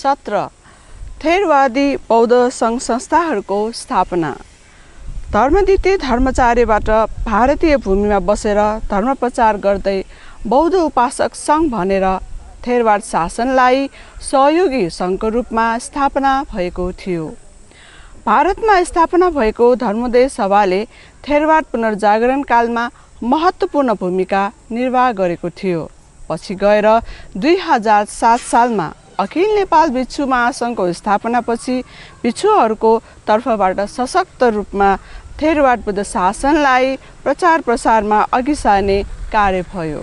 17 थेरवादी बौद्ध सङ्घ संस्थाहरूको स्थापना। धर्मद्वितीय धर्माचार्यबाट भारतीय भूमिमा बसेर धर्म प्रचार गर्दै बौद्ध उपासक सङ्घ भनेर थेरवाद शासनलाई सहयोगी सङ्घको रूपमा स्थापना भएको थियो। भारतमा स्थापना भएको धर्मोदय सभाले थेरवाद पुनर्जागरण कालमा महत्त्वपूर्ण भूमिका निर्वाह गरेको थियो। पछि गएर 2007 सालमा अखिल नेपाल भिक्षु महासङ्घको स्थापनापछि भिक्षुहरूको तर्फबाट सशक्त रूपमा थेरवाद बुद्ध शासनलाई प्रचार प्रसारमा अघि सार्ने कार्य भयो।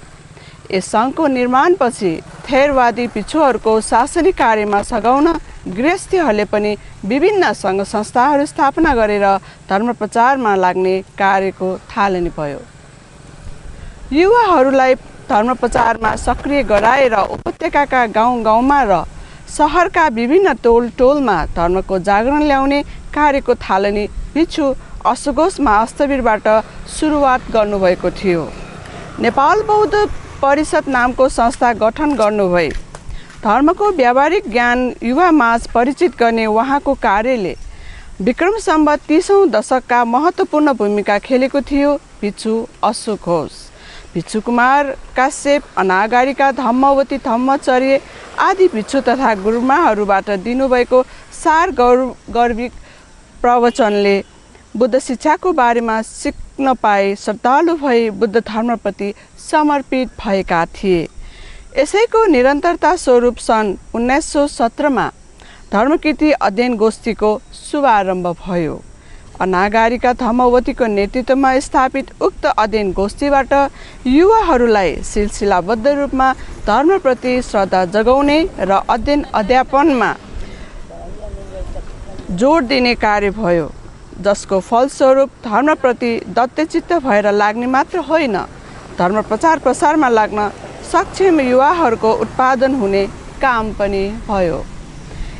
यस सङ्घको निर्माणपछि थेरवादी भिक्षुहरूको शासनिक कार्यमा सघाउन गृहस्थीहरूले पनि विभिन्न सङ्घ संस्थाहरू स्थापना गरेर धर्म प्रचारमा लाग्ने कार्यको थालनी भयो। युवाहरूलाई धर्म प्रचारमा सक्रिय गराएर उपत्यकाका गाउँ गाउँमा र सहरका विभिन्न टोल टोलमा धर्मको जागरण ल्याउने कार्यको थालनी भिक्षु असोगोस महास्तवीरबाट सुरुवात गर्नुभएको थियो। नेपाल बौद्ध परिषद नामको संस्था गठन गर्नुभए धर्मको व्यावहारिक ज्ञान युवामाझ परिचित गर्ने उहाँको कार्यले विक्रम सम्वत 30औं दशकका महत्त्वपूर्ण भूमिका खेलेको थियो। भिक्षु अशोक घोष, भिक्षु कुमार काश्यप, अनागारिका धम्मवती, धम्मचर्य आदि भिक्षु तथा गुरुमाहरूबाट दिनुभएको सार गौरविक प्रवचनले बुद्ध शिक्षाको बारेमा सिक्न पाए श्रद्धालु भई बुद्ध धर्मप्रति समर्पित भएका थिए। यसैको निरन्तरता स्वरूप सन् 1917 मा धर्मकीर्ति अध्ययन गोष्ठीको शुभारम्भ भयो। अनागारिका धम्मवतीको नेतृत्वमा स्थापित उक्त अध्ययन गोष्ठीबाट युवाहरूलाई सिलसिलाबद्ध रूपमा धर्मप्रति श्रद्धा जगाउने र अध्ययन अध्यापनमा जोड दिने कार्य भयो, जसको फलस्वरूप धर्मप्रति दत्तचित्त भएर लाग्ने मात्र होइन, धर्म प्रचार प्रसारमा लाग्न सक्षम युवाहरूको उत्पादन हुने काम पनि भयो।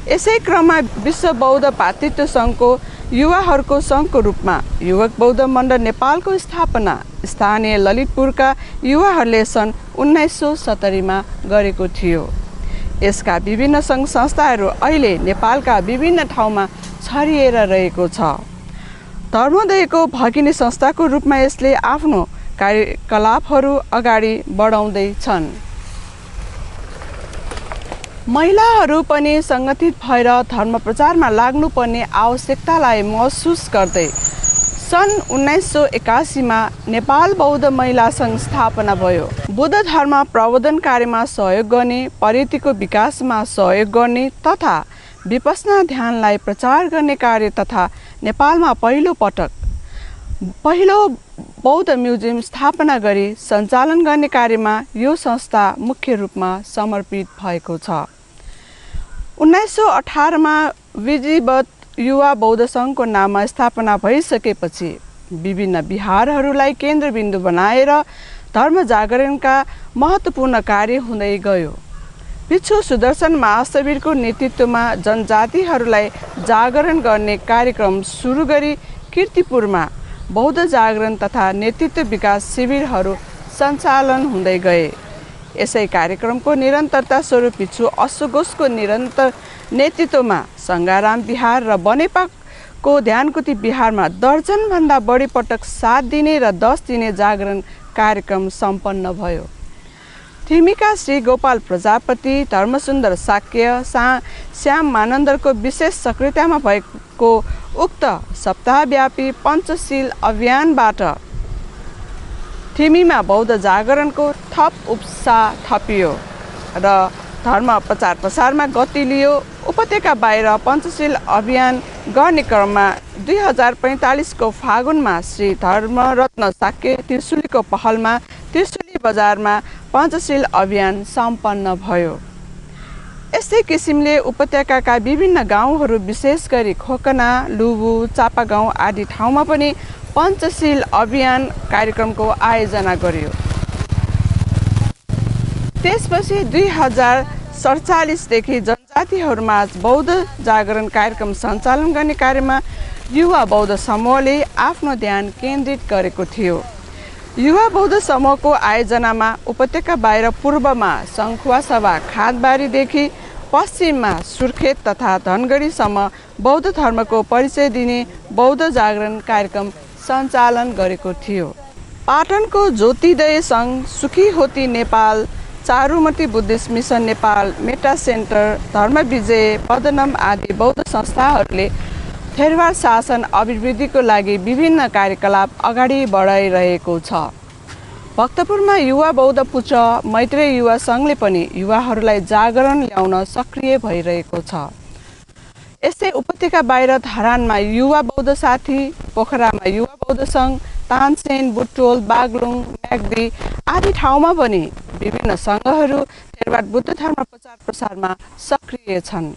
यसै क्रममा विश्व बौद्ध भातृत्व सङ्घको युवाहरूको सङ्घको रूपमा युवक बौद्ध मण्डल नेपालको स्थापना स्थानीय ललितपुरका युवाहरूले सन् 1970 मा गरेको थियो। यसका विभिन्न सङ्घ संस्थाहरू अहिले नेपालका विभिन्न ठाउँमा छरिएर रहेको छ। धर्मोदयको भगिनी संस्थाको रूपमा यसले आफ्नो कार्यकलापहरू अगाडि बढाउँदैछन्। महिलाहरू पनि सङ्गठित भएर धर्म प्रचारमा लाग्नुपर्ने आवश्यकतालाई महसुस गर्दै सन् 1981 मा नेपाल बौद्ध महिला सङ्घ स्थापना भयो। बुद्ध धर्म प्रवर्धन कार्यमा सहयोग गर्ने, परितिको विकासमा सहयोग गर्ने तथा विपश्यना ध्यानलाई प्रचार गर्ने कार्य तथा नेपालमा पहिलो बौद्ध म्युजियम स्थापना गरी सञ्चालन गर्ने कार्यमा यो संस्था मुख्य रूपमा समर्पित भएको छ। 1918 मा विधिवत युवा बौद्ध सङ्घको नाममा स्थापना भइसकेपछि विभिन्न विहारहरूलाई केन्द्रबिन्दु बनाएर धर्म जागरणका महत्त्वपूर्ण कार्य हुँदै गयो। भिक्षु सुदर्शन महास्तवीरको नेतृत्वमा जनजातिहरूलाई जागरण गर्ने कार्यक्रम सुरु गरी कीर्तिपुरमा बौद्ध जागरण तथा नेतृत्व विकास शिविरहरू सञ्चालन हुँदै गए। यसै कार्यक्रमको निरन्तरता स्वरूप भिक्षु अशोक घोषको निरन्तर नेतृत्वमा सङ्घाराम विहार र बनेपाको ध्यानकुती विहारमा दर्जनभन्दा बढी पटक 7 दिने र 10 दिने जागरण कार्यक्रम सम्पन्न भयो। थिमिका श्री गोपाल प्रजापति, धर्मसुन्दर शाक्य, श्याम मानन्दरको विशेष सक्रियतामा भएको उक्त सप्ताहव्यापी पञ्चशील अभियानबाट थिमीमा बौद्ध जागरणको थप उत्साह थपियो र धर्म प्रचार प्रसारमा गति लियो। उपत्यका बाहिर पञ्चशील अभियान गर्ने क्रममा 2045 को फागुनमा श्री धर्मरत्न शाक्य त्रिशुलीको पहलमा त्रिशुली बजारमा पञ्चशील अभियान सम्पन्न भयो। यस्तै किसिमले उपत्यकाका विभिन्न गाउँहरू विशेष गरी खोकना, लुबु, चापागाउँ आदि ठाउँमा पनि पञ्चशील अभियान कार्यक्रमको आयोजना गरियो। त्यसपछि 2047 देखि जनजातिहरूमा बौद्ध जागरण कार्यक्रम सञ्चालन गर्ने कार्यमा युवा बौद्ध समूहले आफ्नो ध्यान केन्द्रित गरेको थियो। युवा बौद्ध समूहको आयोजनामा उपत्यका बाहिर पूर्वमा सङ्खुवासभा खादबारीदेखि पश्चिममा सुर्खेत तथा धनगढीसम्म बौद्ध धर्मको परिचय दिने बौद्ध जागरण कार्यक्रम सञ्चालन गरेको थियो। पाटनको ज्योतिदय सङ्घ, सुखी होती नेपाल, चारुमती बुद्धिस्ट मिसन नेपाल, मेटा सेन्टर, धर्मविजय, पदनम आदि बौद्ध संस्थाहरूले थेरवाद शासन अभिवृद्धिको लागि विभिन्न कार्यकलाप अगाडि बढाइरहेको छ। भक्तपुरमा युवा बौद्ध पुच्च मैत्रेय युवा सङ्घले पनि युवाहरूलाई जागरण ल्याउन सक्रिय भइरहेको छ। यस्तै उपत्यका बाहिर धरानमा युवा बौद्ध साथी, पोखरामा युवा बौद्ध सङ्घ, तानसेन, बुटोल, बागलुङ, म्याग्दी आदि ठाउँमा पनि विभिन्न सङ्घहरू थेरवाद बुद्ध धर्म प्रचार प्रसारमा सक्रिय छन्।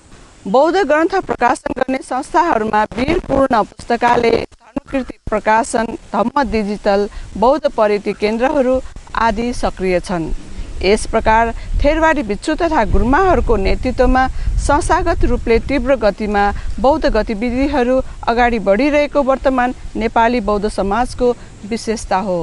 बौद्ध ग्रन्थ प्रकाशन गर्ने संस्थाहरूमा वीरपूर्ण पुस्तकालय, धर्मकीर्ति प्रकाशन, धम्म डिजिटल, बौद्ध परिधि केन्द्रहरू आदि सक्रिय छन्। यस प्रकार थेरवादी भिक्षु तथा गुरुमाहरूको नेतृत्वमा संस्थागत रूपले तीव्र गतिमा बौद्ध गतिविधिहरू अगाडि बढिरहेको वर्तमान नेपाली बौद्ध समाजको विशेषता हो।